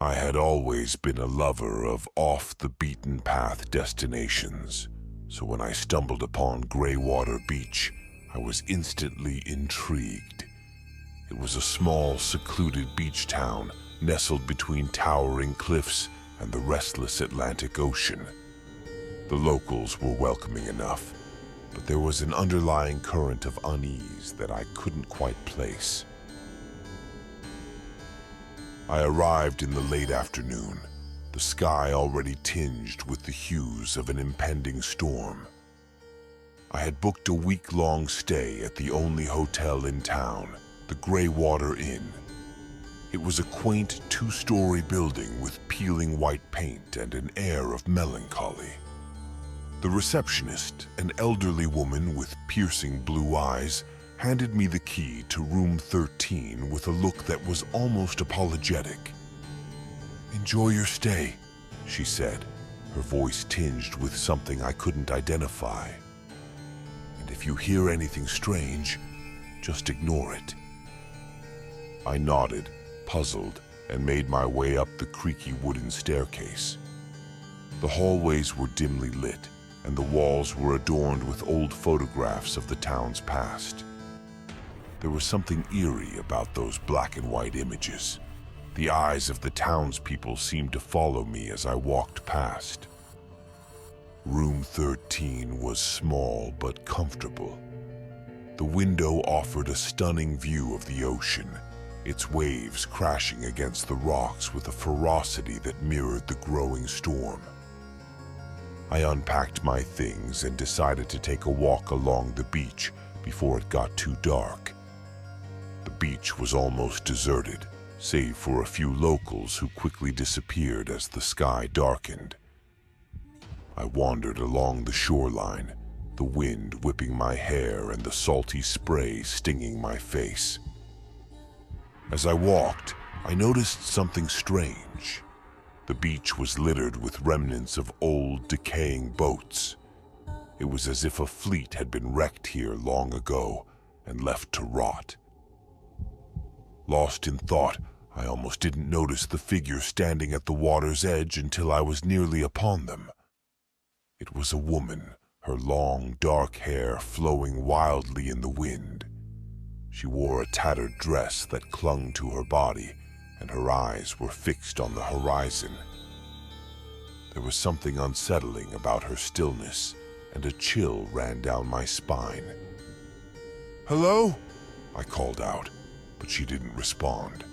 I had always been a lover of off-the-beaten-path destinations, so when I stumbled upon Graywater Beach, I was instantly intrigued. It was a small, secluded beach town nestled between towering cliffs and the restless Atlantic Ocean. The locals were welcoming enough, but there was an underlying current of unease that I couldn't quite place. I arrived in the late afternoon, the sky already tinged with the hues of an impending storm. I had booked a week-long stay at the only hotel in town, the Graywater Inn. It was a quaint two-story building with peeling white paint and an air of melancholy. The receptionist, an elderly woman with piercing blue eyes, handed me the key to room 13 with a look that was almost apologetic. "Enjoy your stay," she said, her voice tinged with something I couldn't identify. "And if you hear anything strange, just ignore it." I nodded, puzzled, and made my way up the creaky wooden staircase. The hallways were dimly lit, and the walls were adorned with old photographs of the town's past. There was something eerie about those black and white images. The eyes of the townspeople seemed to follow me as I walked past. Room 13 was small but comfortable. The window offered a stunning view of the ocean, its waves crashing against the rocks with a ferocity that mirrored the growing storm. I unpacked my things and decided to take a walk along the beach before it got too dark. The beach was almost deserted, save for a few locals who quickly disappeared as the sky darkened. I wandered along the shoreline, the wind whipping my hair and the salty spray stinging my face. As I walked, I noticed something strange. The beach was littered with remnants of old, decaying boats. It was as if a fleet had been wrecked here long ago and left to rot. Lost in thought, I almost didn't notice the figure standing at the water's edge until I was nearly upon them. It was a woman, her long, dark hair flowing wildly in the wind. She wore a tattered dress that clung to her body, and her eyes were fixed on the horizon. There was something unsettling about her stillness, and a chill ran down my spine. "Hello?" I called out, but she didn't respond.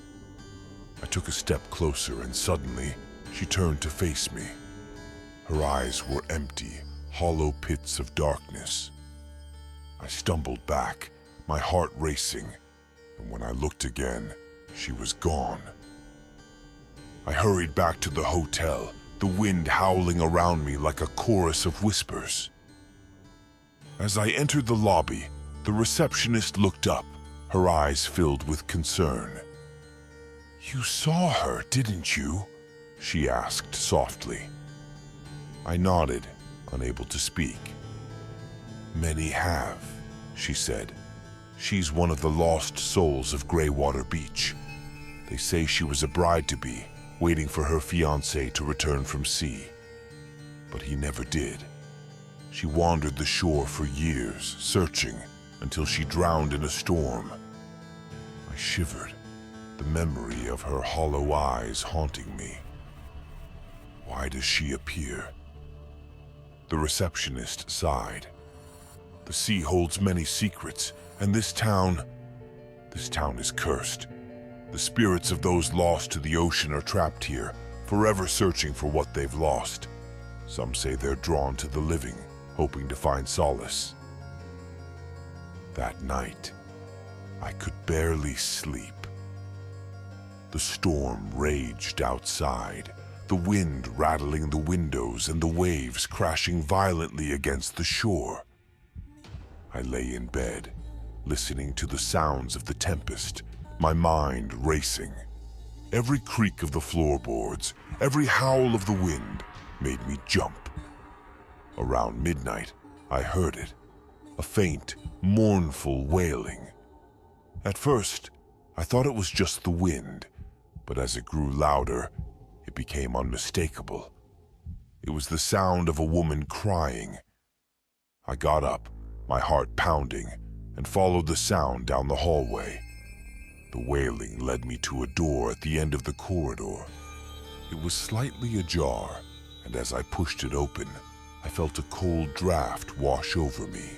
I took a step closer, and suddenly, she turned to face me. Her eyes were empty, hollow pits of darkness. I stumbled back, my heart racing, and when I looked again, she was gone. I hurried back to the hotel, the wind howling around me like a chorus of whispers. As I entered the lobby, the receptionist looked up, her eyes filled with concern. "You saw her, didn't you?" she asked softly. I nodded, unable to speak. "Many have," she said. "She's one of the lost souls of Graywater Beach. They say she was a bride-to-be, waiting for her fiancé to return from sea. But he never did. She wandered the shore for years, searching, until she drowned in a storm." I shivered, the memory of her hollow eyes haunting me. "Why does she appear?" The receptionist sighed. "The sea holds many secrets, and this town is cursed. The spirits of those lost to the ocean are trapped here, forever searching for what they've lost. Some say they're drawn to the living, hoping to find solace." That night, I could barely sleep. The storm raged outside, the wind rattling the windows and the waves crashing violently against the shore. I lay in bed, listening to the sounds of the tempest, my mind racing. Every creak of the floorboards, every howl of the wind made me jump. Around midnight, I heard it, a faint, mournful wailing. At first, I thought it was just the wind, but as it grew louder, became unmistakable. It was the sound of a woman crying. I got up, my heart pounding, and followed the sound down the hallway. The wailing led me to a door at the end of the corridor. It was slightly ajar, and as I pushed it open, I felt a cold draft wash over me.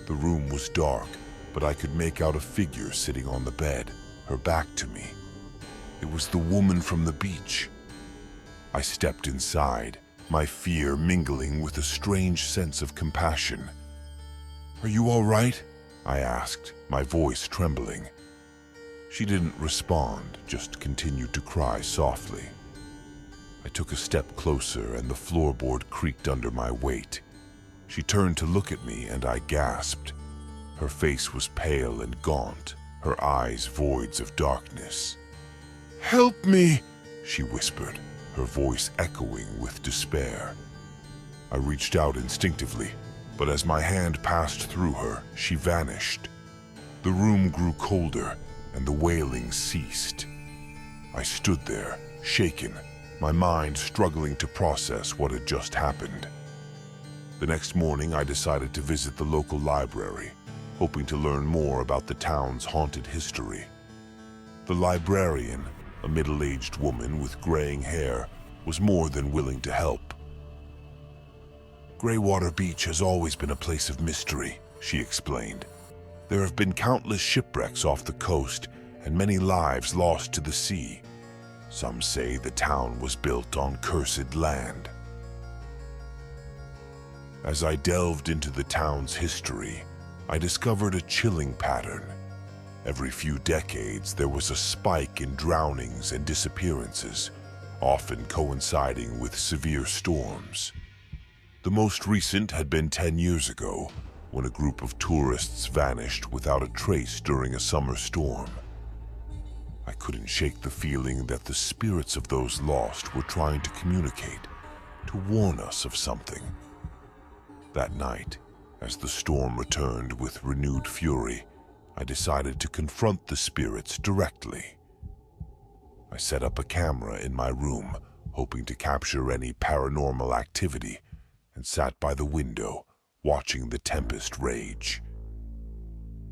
The room was dark, but I could make out a figure sitting on the bed, her back to me. It was the woman from the beach. I stepped inside, my fear mingling with a strange sense of compassion. "Are you all right?" I asked, my voice trembling. She didn't respond, just continued to cry softly. I took a step closer and the floorboard creaked under my weight. She turned to look at me and I gasped. Her face was pale and gaunt, her eyes voids of darkness. "Help me!" she whispered, her voice echoing with despair. I reached out instinctively, but as my hand passed through her, she vanished. The room grew colder, and the wailing ceased. I stood there, shaken, my mind struggling to process what had just happened. The next morning, I decided to visit the local library, hoping to learn more about the town's haunted history. The librarian, a middle-aged woman with graying hair, was more than willing to help. "Graywater Beach has always been a place of mystery," she explained. "There have been countless shipwrecks off the coast and many lives lost to the sea. Some say the town was built on cursed land." As I delved into the town's history, I discovered a chilling pattern. Every few decades, there was a spike in drownings and disappearances, often coinciding with severe storms. The most recent had been 10 years ago, when a group of tourists vanished without a trace during a summer storm. I couldn't shake the feeling that the spirits of those lost were trying to communicate, to warn us of something. That night, as the storm returned with renewed fury, I decided to confront the spirits directly. I set up a camera in my room, hoping to capture any paranormal activity, and sat by the window, watching the tempest rage.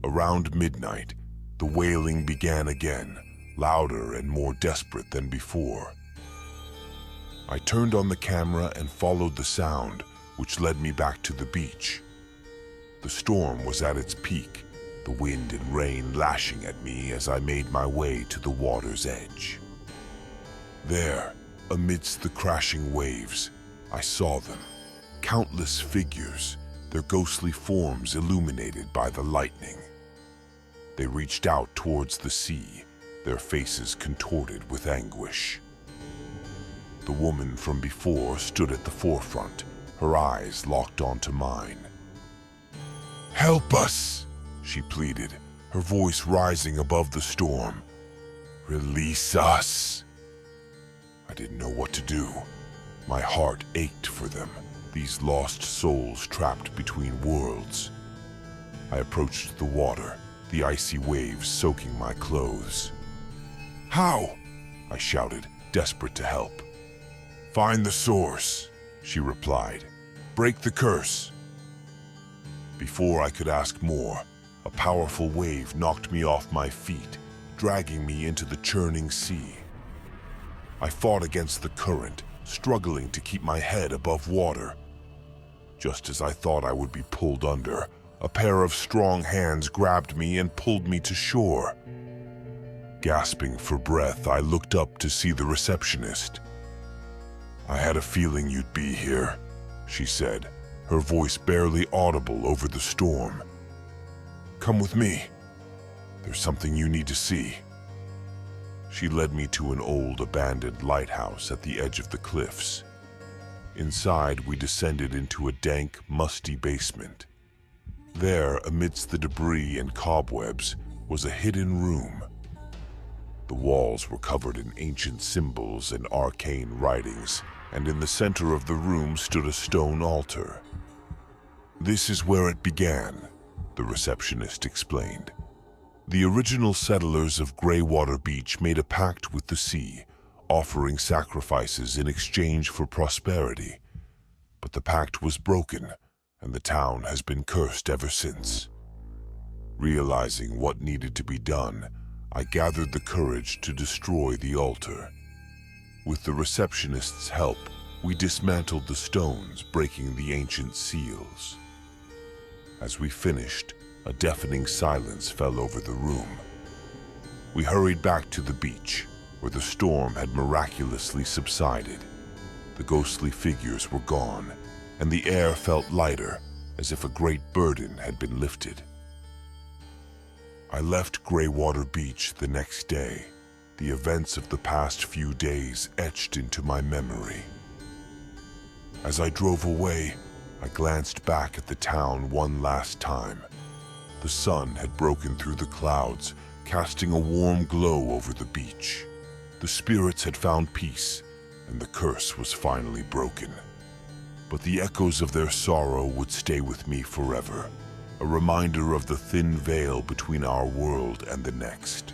Around midnight, the wailing began again, louder and more desperate than before. I turned on the camera and followed the sound, which led me back to the beach. The storm was at its peak, the wind and rain lashing at me as I made my way to the water's edge. There, amidst the crashing waves, I saw them, countless figures, their ghostly forms illuminated by the lightning. They reached out towards the sea, their faces contorted with anguish. The woman from before stood at the forefront, her eyes locked onto mine. "Help us!" she pleaded, her voice rising above the storm. "Release us!" I didn't know what to do. My heart ached for them, these lost souls trapped between worlds. I approached the water, the icy waves soaking my clothes. "How?" I shouted, desperate to help. "Find the source," she replied. "Break the curse." Before I could ask more, a powerful wave knocked me off my feet, dragging me into the churning sea. I fought against the current, struggling to keep my head above water. Just as I thought I would be pulled under, a pair of strong hands grabbed me and pulled me to shore. Gasping for breath, I looked up to see the receptionist. "I had a feeling you'd be here," she said, her voice barely audible over the storm. "Come with me. There's something you need to see." She led me to an old abandoned lighthouse at the edge of the cliffs. Inside, we descended into a dank, musty basement. There, amidst the debris and cobwebs, was a hidden room. The walls were covered in ancient symbols and arcane writings, and in the center of the room stood a stone altar. "This is where it began," the receptionist explained. "The original settlers of Graywater Beach made a pact with the sea, offering sacrifices in exchange for prosperity. But the pact was broken, and the town has been cursed ever since. Realizing what needed to be done, I gathered the courage to destroy the altar. With the receptionist's help, we dismantled the stones, breaking the ancient seals. As we finished, a deafening silence fell over the room. We hurried back to the beach, where the storm had miraculously subsided. The ghostly figures were gone, and the air felt lighter, as if a great burden had been lifted. I left Graywater Beach the next day, the events of the past few days etched into my memory. As I drove away, I glanced back at the town one last time. The sun had broken through the clouds, casting a warm glow over the beach. The spirits had found peace, and the curse was finally broken. But the echoes of their sorrow would stay with me forever, a reminder of the thin veil between our world and the next.